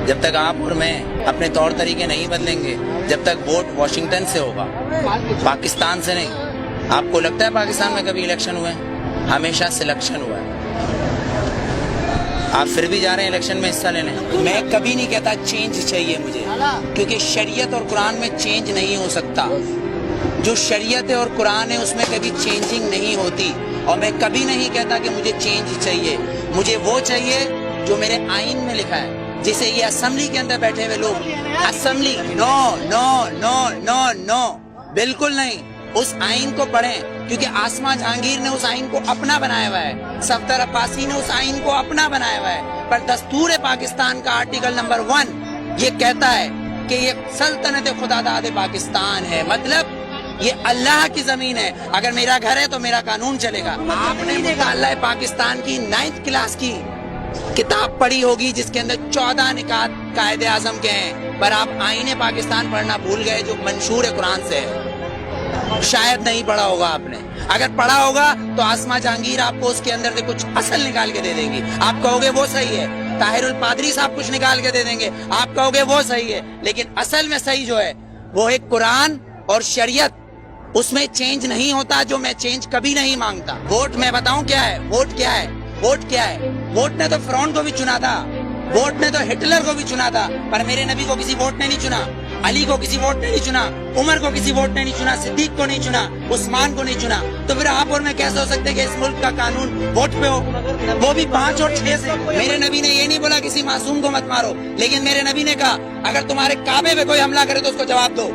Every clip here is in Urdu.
جب تک آپ اور میں اپنے طور طریقے نہیں بدلیں گے، جب تک ووٹ واشنگٹن سے ہوگا، پاکستان سے نہیں۔ آپ کو لگتا ہے پاکستان میں کبھی الیکشن ہوئے ہیں؟ ہمیشہ سلیکشن ہوا ہے۔ آپ پھر بھی جا رہے ہیں الیکشن میں حصہ لینے۔ میں کبھی نہیں کہتا چینج چاہیے مجھے، کیونکہ شریعت اور قرآن میں چینج نہیں ہو سکتا۔ جو شریعت ہے اور قرآن ہے اس میں کبھی چینجنگ نہیں ہوتی، اور میں کبھی نہیں کہتا کہ مجھے چینج چاہیے۔ مجھے وہ چاہیے جو میرے آئین میں لکھا ہے، جسے یہ اسمبلی کے اندر بیٹھے ہوئے لوگ اسمبلی نو نو نو نو نو بالکل نہیں۔ اس آئین کو پڑھیں، کیونکہ آسما جہانگیر نے اس آئین کو اپنا بنایا ہوا ہے، صفدر عباسی نے اس آئین کو اپنا بنایا ہوا ہے، پر دستور پاکستان کا آرٹیکل نمبر 1 یہ کہتا ہے کہ یہ سلطنت خداداد پاکستان ہے، مطلب یہ اللہ کی زمین ہے۔ اگر میرا گھر ہے تو میرا قانون چلے گا۔ آپ نے مطالعہ پاکستان کی 9th کلاس کی کتاب پڑھی ہوگی جس کے اندر 14 نکات قائد اعظم کے ہیں، پر آپ آئین پاکستان پڑھنا بھول گئے جو منشور قرآن سے ہے۔ شاید نہیں پڑھا ہوگا آپ نے، اگر پڑھا ہوگا تو آسما جہانگیر آپ کو اس کے اندر سے کچھ اصل نکال کے دے دیں گی، آپ کہو گے وہ صحیح ہے۔ طاہر الپادری صاحب کچھ نکال کے دے دیں گے، آپ کہو گے وہ صحیح ہے، لیکن اصل میں صحیح جو ہے وہ ہے قرآن اور شریعت۔ اس میں چینج نہیں ہوتا، جو میں چینج کبھی نہیں مانگتا۔ ووٹ میں بتاؤں کیا ہے؟ ووٹ کیا ہے؟ ووٹ کیا ہے؟ ووٹ نے تو فرعون کو بھی چنا تھا، ووٹ نے تو ہٹلر کو بھی چنا تھا، پر میرے نبی کو کسی ووٹ نے نہیں چنا، علی کو کسی ووٹ نے نہیں چنا، عمر کو کسی ووٹ نے نہیں چنا، صدیق کو نہیں چنا، عثمان کو نہیں چنا۔ تو پھر آپ اور میں کیسے ہو سکتے کہ اس ملک کا قانون ووٹ پہ ہو؟ وہ بھی 5 اور 6 سے۔ میرے نبی نے یہ نہیں بولا کسی معصوم کو مت مارو، لیکن میرے نبی نے کہا اگر تمہارے کعبے پہ کوئی حملہ کرے تو اس کو جواب دو۔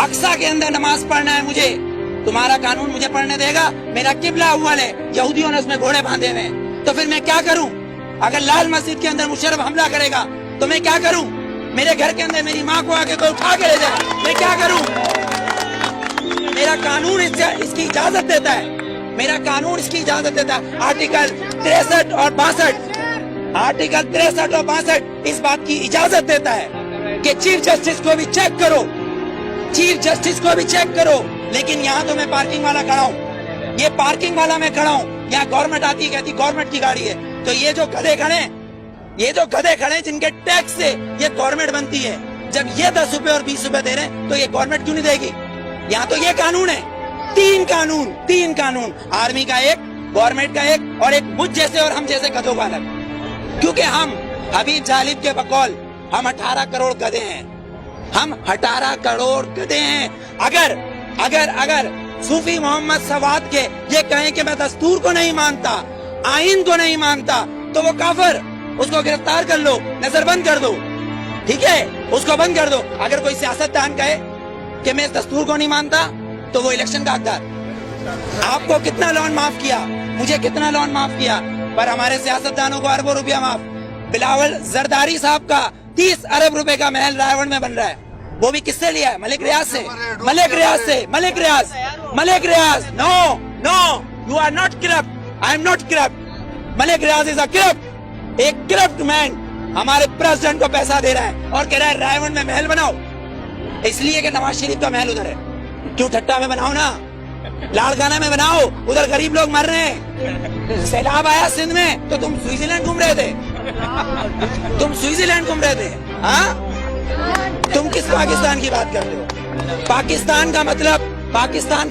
اقصیٰ کے اندر نماز پڑھنا ہے مجھے، تمہارا قانون مجھے پڑھنے دے گا؟ میرا قبلہ اول ہے، یہودیوں نے اس میں گھوڑے باندھے ہوئے ہیں، تو پھر میں کیا کروں؟ اگر لال مسجد کے اندر مشرف حملہ کرے گا تو میں کیا کروں؟ میرے گھر کے اندر میری ماں کو آ کے کوئی اٹھا کے لے جائے، میں کیا کروں؟ میرا قانون اس کی اجازت دیتا ہے، میرا قانون اس کی اجازت دیتا ہے۔ آرٹیکل 63 اور 62 آرٹیکل 63 اور 62 اس بات کی اجازت دیتا ہے کہ چیف جسٹس کو بھی چیک کرو، چیف جسٹس کو بھی چیک کرو۔ لیکن یہاں تو میں پارکنگ والا کھڑا ہوں، یہ پارکنگ والا میں کھڑا ہوں، یہاں گورنمنٹ آتی کہتی گورنمنٹ کی گاڑی ہے، تو یہ جو گدھے کھڑے ہیں، یہ جو گدھے کھڑے ہیں جن کے ٹیکس سے یہ گورنمنٹ بنتی ہے، جب یہ 10 روپے اور 20 روپے دے رہے ہیں تو یہ گورنمنٹ کیوں نہیں دے گی؟ یہاں تو یہ قانون ہے، 3 قانون، آرمی کا ایک، گورنمنٹ کا ایک، اور ایک مجھ جیسے اور ہم جیسے گدھوں کا الگ۔ کیونکہ ہم حبیب جالب کے بقول ہم 18 کروڑ گدھے ہیں، ہم 18 کروڑ گدھے ہیں۔ اگر صوفی محمد سواد کے یہ کہیں کہ میں دستور کو نہیں مانتا، آئین کو نہیں مانتا، تو وہ کافر، اس کو گرفتار کر لو، نظر بند کر دو، ٹھیک ہے، اس کو بند کر دو۔ اگر کوئی سیاستدان کہے کہ میں اس دستور کو نہیں مانتا تو وہ الیکشن کا حقدار۔ آپ کو کتنا لون معاف کیا، مجھے کتنا لون معاف کیا، پر ہمارے سیاستدانوں کو اربوں روپیہ معاف۔ بلاول زرداری صاحب کا 30 ارب روپے کا محل رائے میں بن رہا ہے، وہ بھی کس سے لیا ہے؟ ملک ریاض سے، Malik Riaz. No you are not corrupt, I am not corrupt, Malik Riaz is a corrupt, ایک کرپٹ مین ہمارے پریزیڈنٹ کو پیسہ دے رہا ہے اور کہہ رہا ہے رائے میں محل بناؤ، اس لیے کہ نواز شریف کا محل ادھر ہے۔ کیوں ٹھٹا میں بناؤ نا، لاڑکانہ میں بناؤ، ادھر غریب لوگ مر رہے ہیں۔ سیلاب آیا سندھ میں تو تم سوئٹزرلینڈ گھوم رہے تھے، ہاں؟ تم کس پاکستان کی بات کرتے ہو؟ پاکستان کا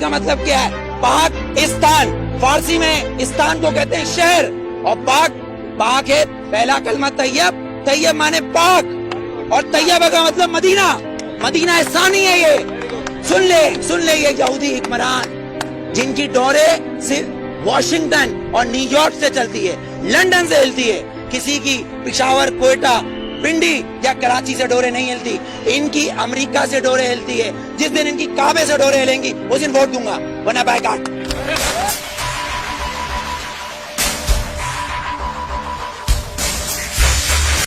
مطلب کیا ہے؟ پاکستان، فارسی میں استان کو کہتے ہیں شہر، اور پاک ہے پہلا کلمہ طیب مانے پاک، اور طیبہ کا مطلب مدینہ ثانی ہے۔ یہ سن لے یہ یہودی حکمران جن کی ڈورے صرف واشنگٹن اور نیو یارک سے چلتی ہے، لندن سے ہلتی ہے، کسی کی پشاور، کوئٹہ، پنڈی یا کراچی سے ڈورے نہیں ہلتی، ان کی امریکہ سے ڈورے ہلتی ہے۔ جس دن ان کی کعبے سے ڈورے ہلیں گی اس دن ووٹ دوں گا، ورنہ بائیکاٹ۔